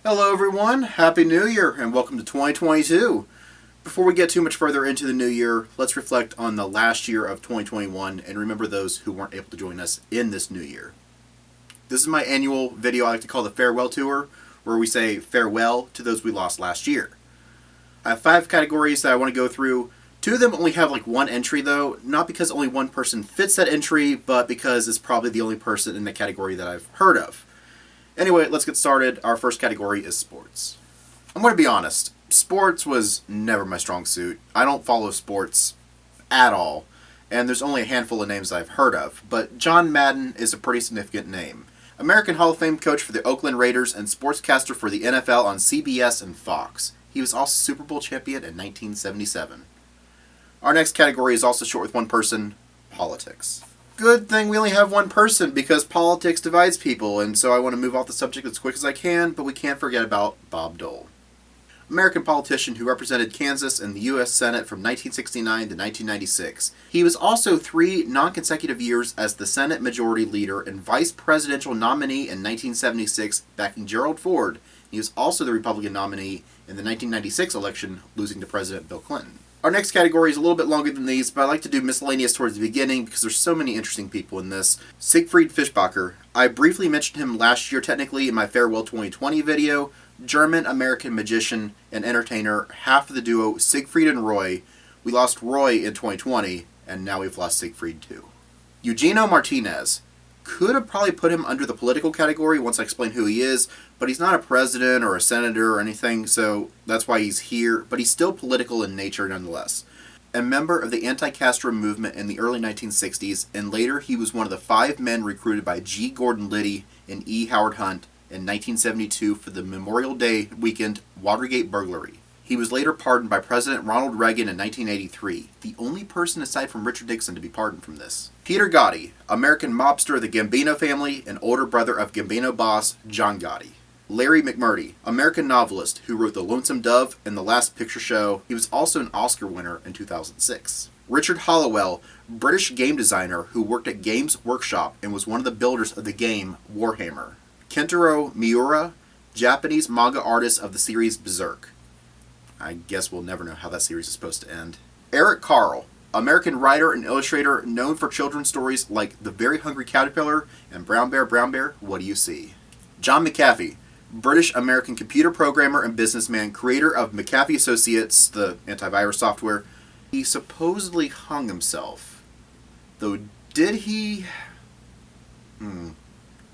Hello everyone, Happy New Year and welcome to 2022. Before we get too much further into the new year, let's reflect on the last year of 2021 and remember those who weren't able to join us in this new year. This is my annual video I like to call the Farewell Tour, where we say farewell to those we lost last year. I have 5 categories that I want to go through. 2 of them only have one entry though, not because only one person fits that entry, but because it's probably the only person in the category that I've heard of. Anyway, let's get started. Our first category is sports. I'm going to be honest. Sports was never my strong suit. I don't follow sports at all, and there's only a handful of names I've heard of, but John Madden is a pretty significant name. American Hall of Fame coach for the Oakland Raiders and sportscaster for the NFL on CBS and Fox. He was also Super Bowl champion in 1977. Our next category is also short with one person, politics. Good thing we only have one person because politics divides people, and so I want to move off the subject as quick as I can, but we can't forget about Bob Dole. American politician who represented Kansas in the U.S. Senate from 1969 to 1996. He was also 3 non-consecutive years as the Senate Majority Leader and Vice Presidential nominee in 1976, backing Gerald Ford. He was also the Republican nominee in the 1996 election, losing to President Bill Clinton. Our next category is a little bit longer than these, but I like to do miscellaneous towards the beginning because there's so many interesting people in this. Siegfried Fishbacher. I briefly mentioned him last year technically in my Farewell 2020 video. German-American magician and entertainer, half of the duo Siegfried and Roy. We lost Roy in 2020, and now we've lost Siegfried too. Eugenio Martinez. Could have probably put him under the political category once I explain who he is, but he's not a president or a senator or anything, so that's why he's here, but he's still political in nature nonetheless. A member of the anti-Castro movement in the early 1960s, and later he was one of the 5 men recruited by G. Gordon Liddy and E. Howard Hunt in 1972 for the Memorial Day weekend Watergate burglary. He was later pardoned by President Ronald Reagan in 1983, the only person aside from Richard Nixon to be pardoned from this. Peter Gotti, American mobster of the Gambino family and older brother of Gambino boss John Gotti. Larry McMurtry, American novelist who wrote The Lonesome Dove and The Last Picture Show. He was also an Oscar winner in 2006. Richard Hollowell, British game designer who worked at Games Workshop and was one of the builders of the game Warhammer. Kentaro Miura, Japanese manga artist of the series Berserk. I guess we'll never know how that series is supposed to end. Eric Carle, American writer and illustrator known for children's stories like The Very Hungry Caterpillar and Brown Bear, What Do You See? John McAfee, British-American computer programmer and businessman, creator of McAfee Associates, the antivirus software. He supposedly hung himself. Though, did he?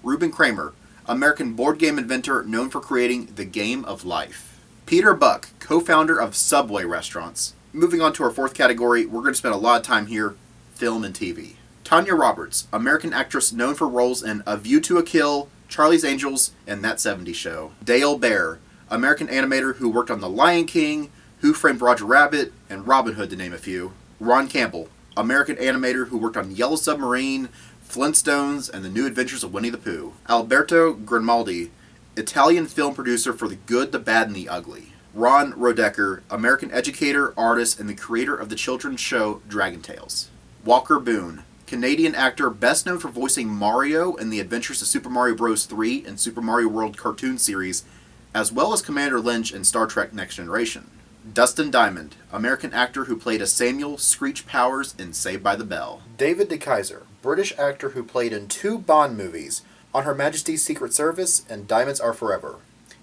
Reuben Kramer, American board game inventor known for creating The Game of Life. Peter Buck, co-founder of Subway restaurants. Moving on to our 4th category, we're going to spend a lot of time here, film and TV. Tanya Roberts, American actress known for roles in A View to a Kill, Charlie's Angels, and That 70s Show. Dale Bear, American animator who worked on The Lion King, Who Framed Roger Rabbit, and Robin Hood to name a few. Ron Campbell, American animator who worked on Yellow Submarine, Flintstones, and The New Adventures of Winnie the Pooh. Alberto Grimaldi, Italian film producer for The Good, the Bad, and the Ugly. Ron Rodecker, American educator, artist, and the creator of the children's show Dragon Tales. Walker Boone, Canadian actor best known for voicing Mario in The Adventures of Super Mario Bros. 3 and Super Mario World cartoon series, as well as Commander Lynch in Star Trek Next Generation. Dustin Diamond, American actor who played as Samuel Screech Powers in Saved by the Bell. David DeKeyser, British actor who played in 2 Bond movies, On Her Majesty's Secret Service and Diamonds Are Forever.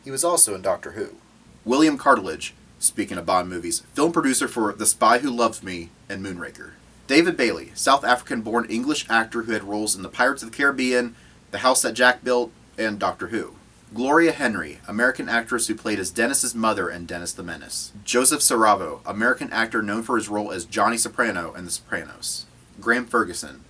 He was also in Doctor Who. William Cartledge, speaking of Bond movies, film producer for The Spy Who Loved Me and Moonraker. David Bailey, South African-born English actor who had roles in The Pirates of the Caribbean, The House That Jack Built, and Doctor Who. Gloria Henry, American actress who played as Dennis's mother in Dennis the Menace. Joseph Saravo, American actor known for his role as Johnny Soprano in The Sopranos. Graham Ferguson,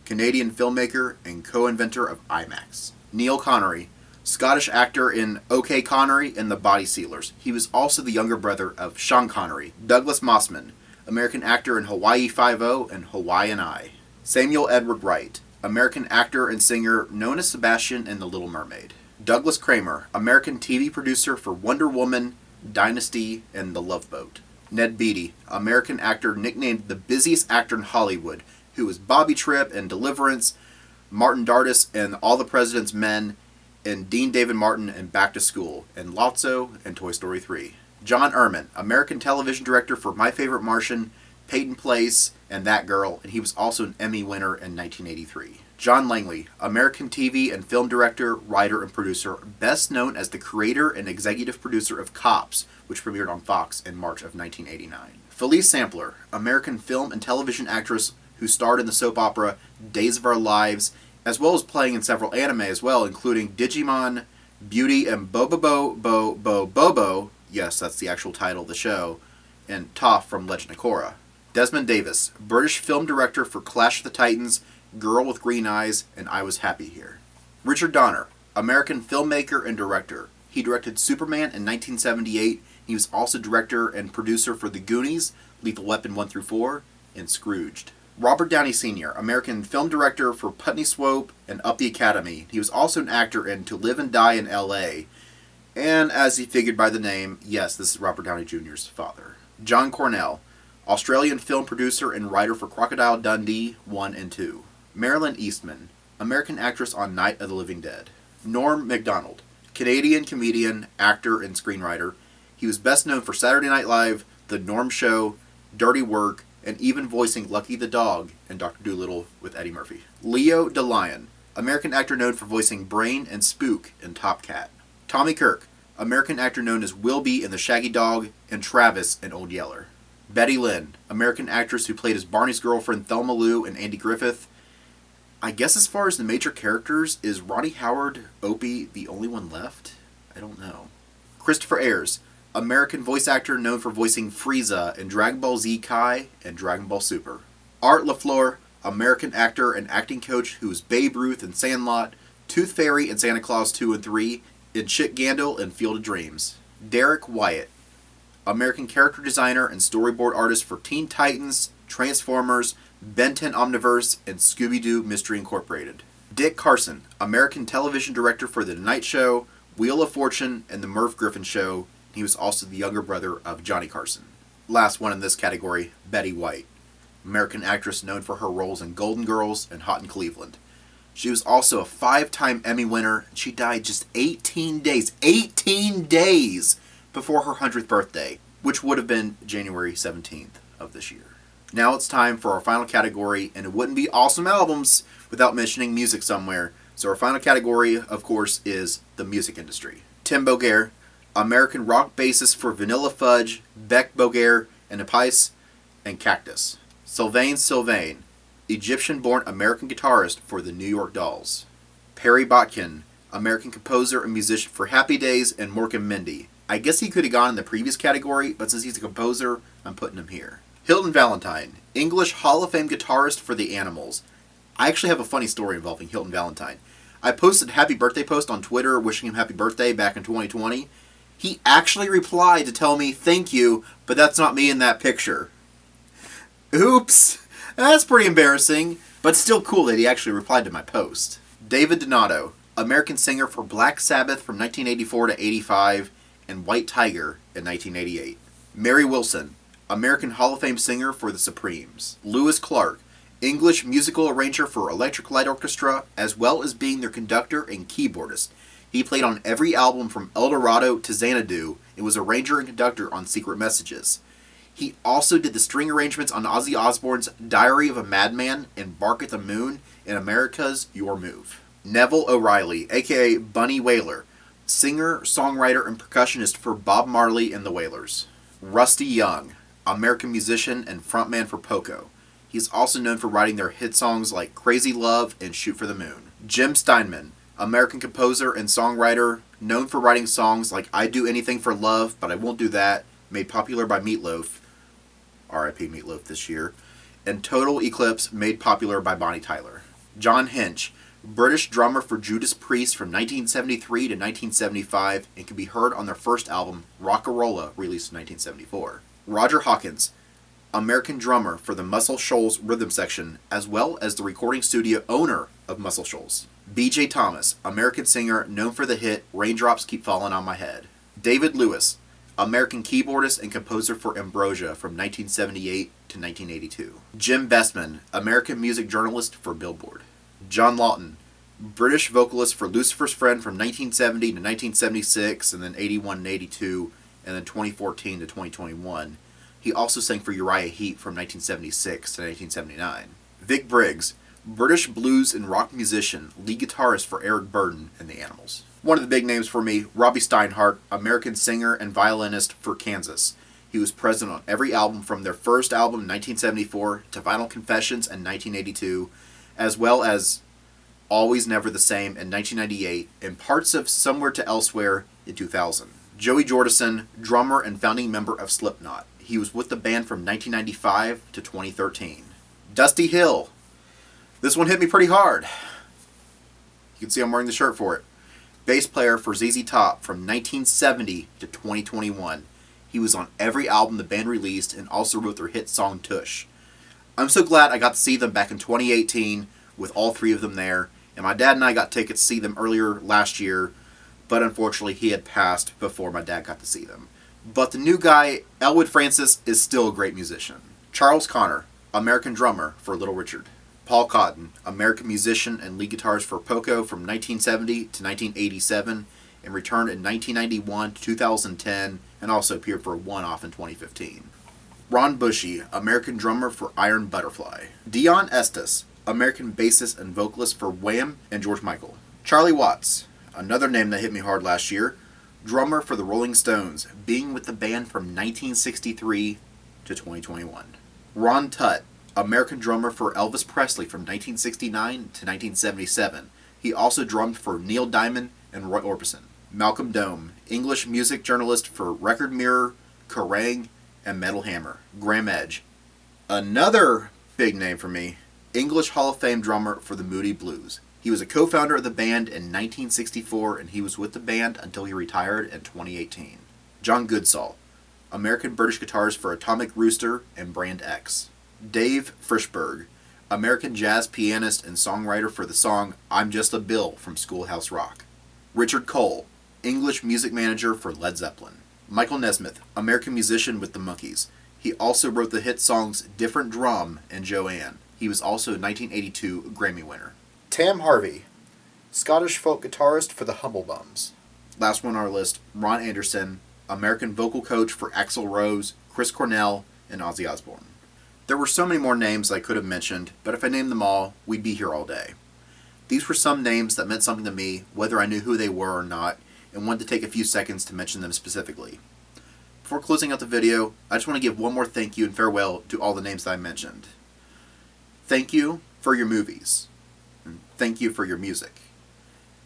Canadian filmmaker and co-inventor of IMAX. Neil Connery, Scottish actor in OK Connery and The Body Sealers. He was also the younger brother of Sean Connery. Douglas Mossman, American actor in Hawaii Five-0 and Hawaiian Eye. Samuel Edward Wright, American actor and singer known as Sebastian in The Little Mermaid. Douglas Kramer, American TV producer for Wonder Woman, Dynasty, and The Love Boat. Ned Beatty, American actor nicknamed the busiest actor in Hollywood, who was Bobby Tripp in Deliverance, Martin Dardis in All the President's Men, and Dean David Martin in Back to School, and Lotso and Toy Story 3. John Ehrman, American television director for My Favorite Martian, Peyton Place, and That Girl, and he was also an Emmy winner in 1983. John Langley, American TV and film director, writer, and producer, best known as the creator and executive producer of Cops, which premiered on Fox in March of 1989. Felice Sampler, American film and television actress who starred in the soap opera Days of Our Lives, as well as playing in several anime as well, including Digimon, Beauty and Bobo, yes, that's the actual title of the show, and Toph from Legend of Korra. Desmond Davis, British film director for Clash of the Titans, Girl with Green Eyes, and I Was Happy Here. Richard Donner, American filmmaker and director. He directed Superman in 1978. He was also director and producer for The Goonies, Lethal Weapon 1 through 4, and Scrooged. Robert Downey Sr., American film director for Putney Swope and Up the Academy. He was also an actor in To Live and Die in L.A. And as he figured by the name, yes, this is Robert Downey Jr.'s father. John Cornell, Australian film producer and writer for Crocodile Dundee 1 and 2. Marilyn Eastman, American actress on Night of the Living Dead. Norm Macdonald, Canadian comedian, actor, and screenwriter. He was best known for Saturday Night Live, The Norm Show, Dirty Work, and even voicing Lucky the Dog in Dr. Dolittle with Eddie Murphy. Leo DeLeon, American actor known for voicing Brain and Spook in Top Cat. Tommy Kirk, American actor known as Wilby in The Shaggy Dog and Travis in Old Yeller. Betty Lynn, American actress who played as Barney's girlfriend Thelma Lou and Andy Griffith. I guess as far as the major characters, is Ronnie Howard, Opie, the only one left? I don't know. Christopher Ayers, American voice actor known for voicing Frieza in Dragon Ball Z Kai and Dragon Ball Super. Art LaFleur, American actor and acting coach who was Babe Ruth in Sandlot, Tooth Fairy in Santa Claus 2 and 3, and Chick Gandil in Field of Dreams. Derek Wyatt, American character designer and storyboard artist for Teen Titans, Transformers, Ben 10 Omniverse, and Scooby-Doo Mystery Incorporated. Dick Carson, American television director for The Tonight Show, Wheel of Fortune, and The Merv Griffin Show. He was also the younger brother of Johnny Carson. Last one in this category, Betty White, American actress known for her roles in Golden Girls and Hot in Cleveland. She was also a 5-time Emmy winner, and she died just 18 days before her 100th birthday, which would have been January 17th of this year. Now it's time for our final category, and it wouldn't be awesome albums without mentioning music somewhere. So our final category, of course, is the music industry. Tim Bogaert, American rock bassist for Vanilla Fudge, Beck Bogaert, and Epice, and Cactus. Sylvain, Egyptian-born American guitarist for the New York Dolls. Perry Botkin, American composer and musician for Happy Days and Mork and Mindy. I guess he could have gone in the previous category, but since he's a composer, I'm putting him here. Hilton Valentine, English Hall of Fame guitarist for The Animals. I actually have a funny story involving Hilton Valentine. I posted a happy birthday post on Twitter wishing him happy birthday back in 2020. He actually replied to tell me thank you, but that's not me in that picture. Oops! That's pretty embarrassing, but still cool that he actually replied to my post. David Donato, American singer for Black Sabbath from 1984 to 85 and White Tiger in 1988. Mary Wilson, American Hall of Fame singer for the Supremes. Lewis Clark, English musical arranger for Electric Light Orchestra, as well as being their conductor and keyboardist. He played on every album from El Dorado to Xanadu and was arranger and conductor on Secret Messages. He also did the string arrangements on Ozzy Osbourne's Diary of a Madman and Bark at the Moon and America's Your Move. Neville O'Reilly, aka Bunny Wailer, singer, songwriter, and percussionist for Bob Marley and the Wailers. Rusty Young, American musician and frontman for Poco. He's also known for writing their hit songs like Crazy Love and Shoot for the Moon. Jim Steinman, American composer and songwriter, known for writing songs like I'd Do Anything for Love, But I Won't Do That, made popular by Meatloaf, R.I.P. Meatloaf this year, and Total Eclipse, made popular by Bonnie Tyler. John Hinch, British drummer for Judas Priest from 1973 to 1975 and can be heard on their first album, Rock-a-Rolla, released in 1974. Roger Hawkins, American drummer for the Muscle Shoals rhythm section, as well as the recording studio owner of Muscle Shoals. B.J. Thomas, American singer known for the hit Raindrops Keep Falling on My Head. David Lewis, American keyboardist and composer for Ambrosia from 1978 to 1982. Jim Bestman, American music journalist for Billboard. John Lawton, British vocalist for Lucifer's Friend from 1970 to 1976, and then 81 and 82, and then 2014 to 2021. He also sang for Uriah Heep from 1976 to 1979. Vic Briggs, British blues and rock musician, lead guitarist for Eric Burdon and the Animals. One of the big names for me, Robbie Steinhardt, American singer and violinist for Kansas. He was present on every album from their first album in 1974 to Vinyl Confessions in 1982, as well as Always Never the Same in 1998 and parts of Somewhere to Elsewhere in 2000. Joey Jordison, drummer and founding member of Slipknot. He was with the band from 1995 to 2013. Dusty Hill. This one hit me pretty hard. You can see I'm wearing the shirt for it. Bass player for ZZ Top from 1970 to 2021. He was on every album the band released and also wrote their hit song Tush. I'm so glad I got to see them back in 2018 with all three of them there, and my dad and I got tickets to see them earlier last year, but unfortunately he had passed before my dad got to see them. But the new guy, Elwood Francis, is still a great musician. Charles Connor, American drummer for Little Richard. Paul Cotton, American musician and lead guitarist for Poco from 1970 to 1987, and returned in 1991 to 2010, and also appeared for a one-off in 2015. Ron Bushy, American drummer for Iron Butterfly. Dion Estes, American bassist and vocalist for Wham and George Michael. Charlie Watts, another name that hit me hard last year, drummer for the Rolling Stones, being with the band from 1963 to 2021. Ron Tutt, American drummer for Elvis Presley from 1969 to 1977. He also drummed for Neil Diamond and Roy Orbison. Malcolm Dome, English music journalist for Record Mirror, Kerrang, and Metal Hammer. Graham Edge, another big name for me, English Hall of Fame drummer for the Moody Blues. He was a co-founder of the band in 1964, and he was with the band until he retired in 2018. John Goodsall, American-British guitarist for Atomic Rooster and Brand X. Dave Frischberg, American jazz pianist and songwriter for the song I'm Just a Bill from Schoolhouse Rock. Richard Cole, English music manager for Led Zeppelin. Michael Nesmith, American musician with the Monkees. He also wrote the hit songs Different Drum and Joanne. He was also a 1982 Grammy winner. Tam Harvey, Scottish folk guitarist for the Humblebums. Last one on our list, Ron Anderson, American vocal coach for Axl Rose, Chris Cornell, and Ozzy Osbourne. There were so many more names I could have mentioned, but if I named them all, we'd be here all day. These were some names that meant something to me, whether I knew who they were or not, and wanted to take a few seconds to mention them specifically. Before closing out the video, I just want to give one more thank you and farewell to all the names that I mentioned. Thank you for your movies. And thank you for your music.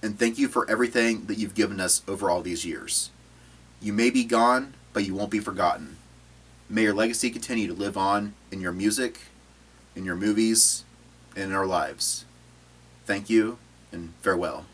And thank you for everything that you've given us over all these years. You may be gone, but you won't be forgotten. May your legacy continue to live on in your music, in your movies, and in our lives. Thank you, and farewell.